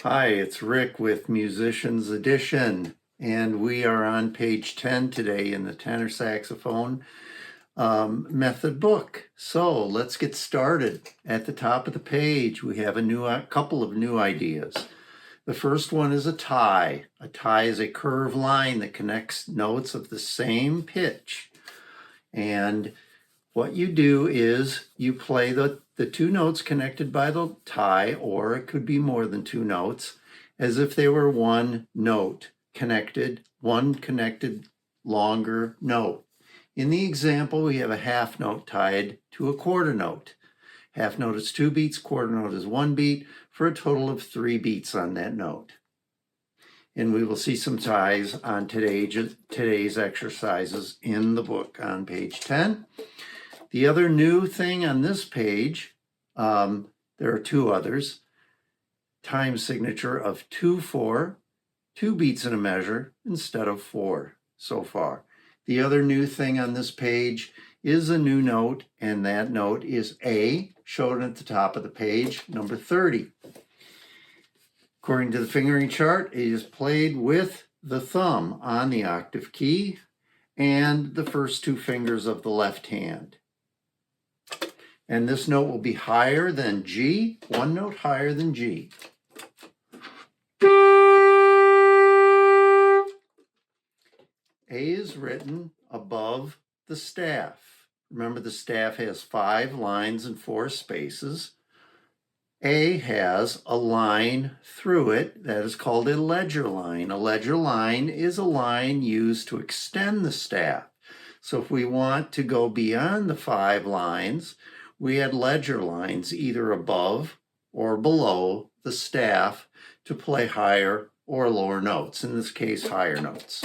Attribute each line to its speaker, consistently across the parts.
Speaker 1: Hi, it's Rick with Musicians Edition, and we are on page 10 today in the Tenor Saxophone Method Book. So let's get started. At the top of the page, we have a couple of new ideas. The first one is a tie. A tie is a curved line that connects notes of the same pitch. And what you do is you play the two notes connected by the tie, or it could be more than two notes, as if they were one note connected, one connected longer note. In the example, we have a half note tied to a quarter note. Half note is 2 beats, quarter note is 1 beat, for a total of 3 beats on that note. And we will see some ties on today's exercises in the book on page 10. The other new thing on this page, there are two others. Time signature of 2/4, 2 beats in a measure instead of 4 so far. The other new thing on this page is a new note, and that note is A, shown at the top of the page, number 30. According to the fingering chart, it is played with the thumb on the octave key and the first two fingers of the left hand. And this note will be higher than G, one note higher than G. A is written above the staff. Remember, the staff has 5 lines and 4 spaces. A has a line through it that is called a ledger line. A ledger line is a line used to extend the staff. So if we want to go beyond the 5 lines, we add ledger lines either above or below the staff to play higher or lower notes, in this case, higher notes.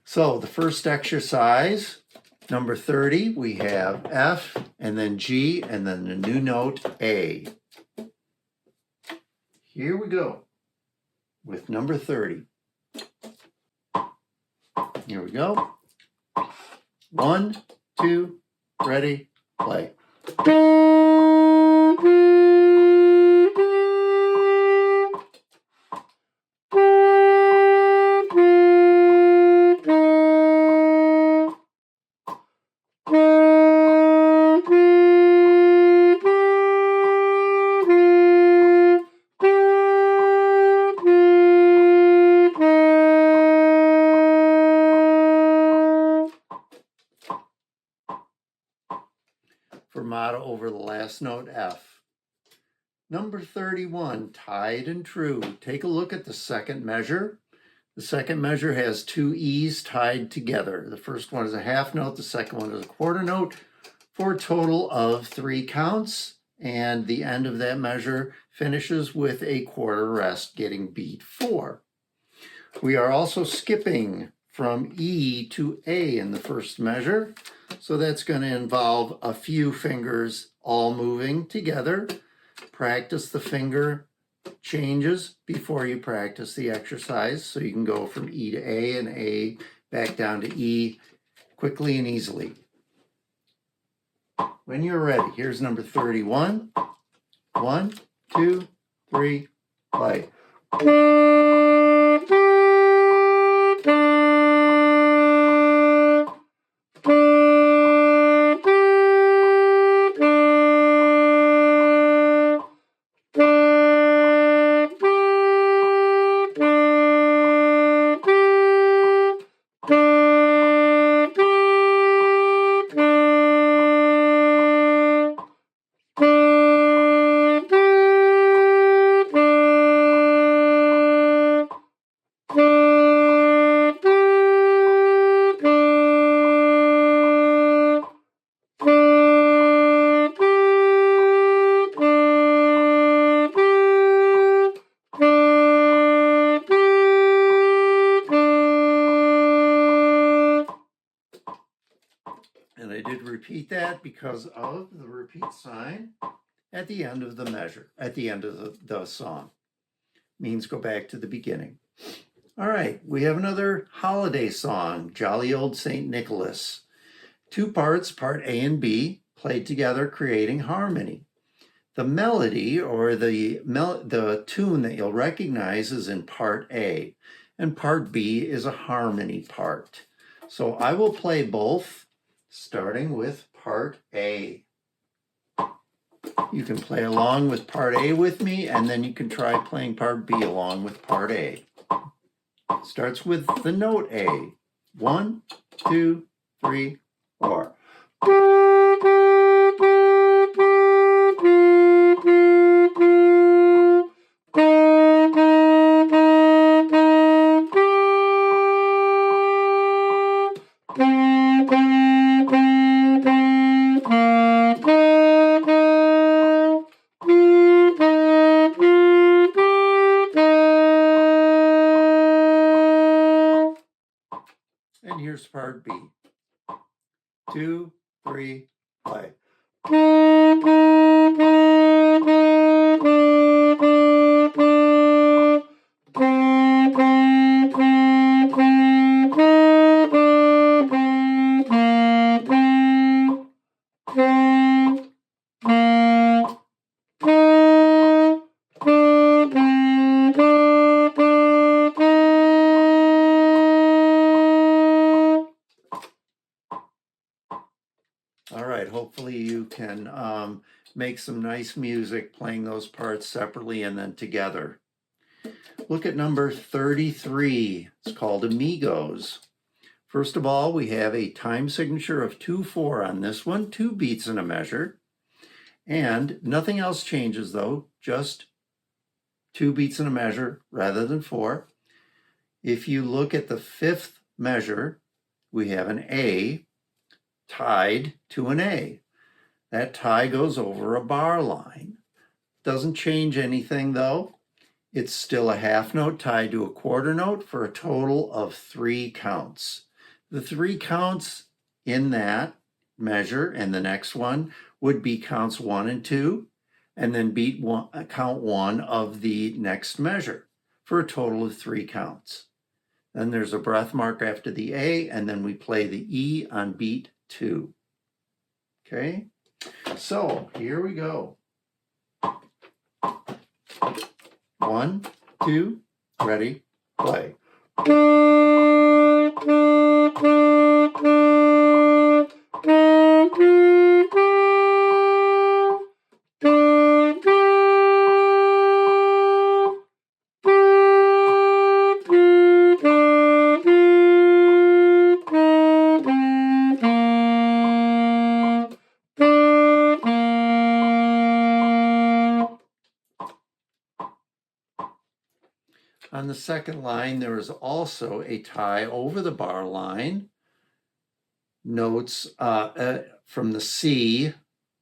Speaker 1: So the first exercise, number 30, we have F and then G and then the new note A. Here we go with number 30. Here we go. 1, 2, ready, play. Fermata over the last note F. Number 31, tied and true. Take a look at the second measure. The second measure has 2 E's tied together. The first one is a half note, the second one is a quarter note, for a total of 3 counts, and the end of that measure finishes with a quarter rest, getting beat 4. We are also skipping from E to A in the first measure, so that's going to involve a few fingers all moving together. Practice the finger changes before you practice the exercise, so you can go from E to A and A back down to E quickly and easily. When you're ready, here's number 31. 1, 2, 3, play. And I did repeat that because of the repeat sign at the end of the measure, at the end of the song. Means go back to the beginning. All right, we have another holiday song, Jolly Old St. Nicholas. 2 parts, part A and B, played together, creating harmony. The melody or the tune that you'll recognize is in part A, and part B is a harmony part. So I will play both, starting with part A. You can play along with part A with me, and then you can try playing part B along with part A. Starts with the note A. 1, 2, 3, 4. And here's part B. 2, 3, play. All right, hopefully you can make some nice music playing those parts separately and then together. Look at number 33. It's called Amigos. First of all, we have a time signature of 2/4 on this one, 2 beats and a measure. And nothing else changes though, just 2 beats and a measure rather than 4. If you look at the 5th measure, we have an A tied to an A. That tie goes over a bar line. Doesn't change anything though. It's still a half note tied to a quarter note for a total of 3 counts. The 3 counts in that measure and the next one would be counts 1 and 2, and then count 1 of the next measure for a total of 3 counts. Then there's a breath mark after the A, and then we play the E on beat 2. Okay, so here we go. 1, 2, ready, play. On the second line, there is also a tie over the bar line. Notes from the C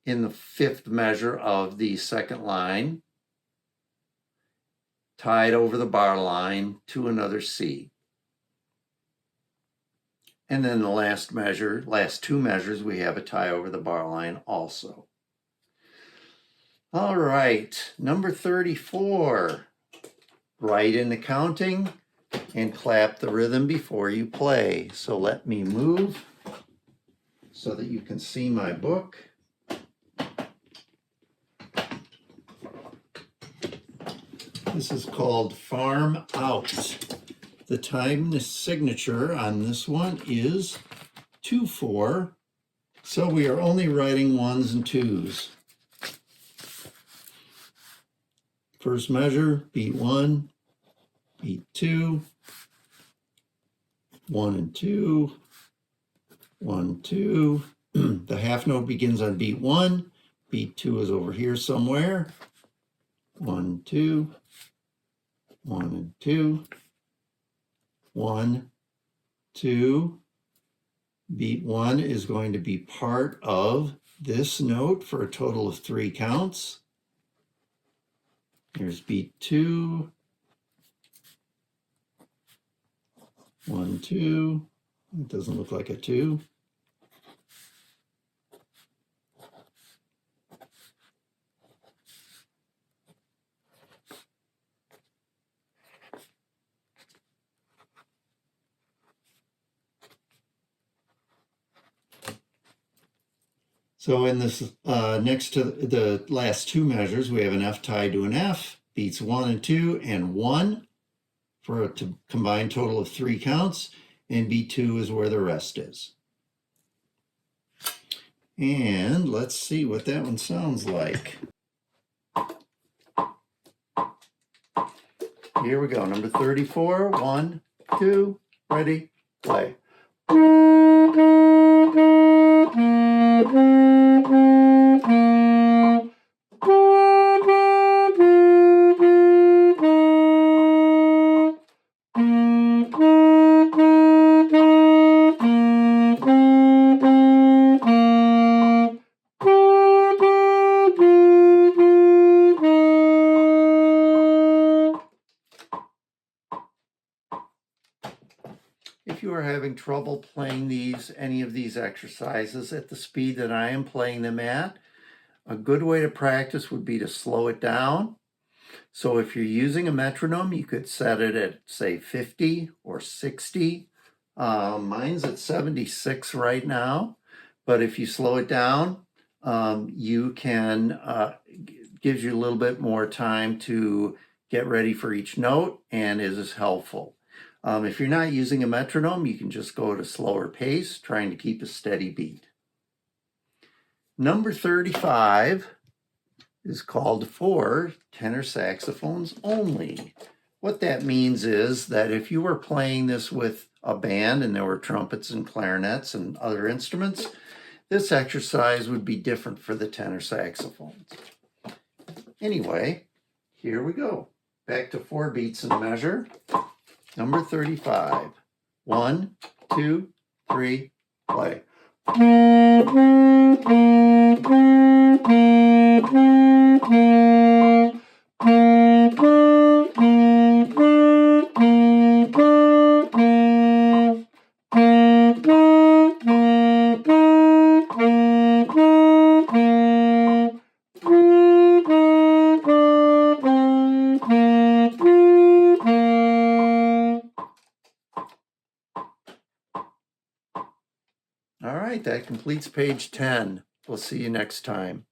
Speaker 1: in the 5th measure of the second line, tied over the bar line to another C. And then the last 2 measures, we have a tie over the bar line also. All right, number 34. Write in the counting and clap the rhythm before you play. So let me move so that you can see my book. This is called Farm Out. The time signature on this one is 2/4. So we are only writing 1s and 2s. First measure, beat 1, beat 2, 1 and 2, 1, 2. The half note begins on beat 1. Beat 2 is over here somewhere. 1, 2, 1 and 2, 1, 2. Beat 1 is going to be part of this note for a total of 3 counts. Here's beat 2, 1, 2. It doesn't look like a 2. So in this, next to the last two measures, we have an F tied to an F, beats 1 and 2, and 1 for a combined total of 3 counts, and B2 is where the rest is. And let's see what that one sounds like. Here we go, number 34, 1, 2, ready, play. If you are having trouble playing any of these exercises at the speed that I am playing them at, a good way to practice would be to slow it down. So if you're using a metronome, you could set it at, say, 50 or 60. Mine's at 76 right now, but if you slow it down, you can, gives you a little bit more time to get ready for each note and is helpful. If you're not using a metronome, you can just go at a slower pace, trying to keep a steady beat. Number 35 is called for tenor saxophones only. What that means is that if you were playing this with a band and there were trumpets and clarinets and other instruments, this exercise would be different for the tenor saxophones. Anyway, here we go. Back to 4 beats in a measure. Number 35. 1, 2, 3, play. All right, that completes page 10. We'll see you next time.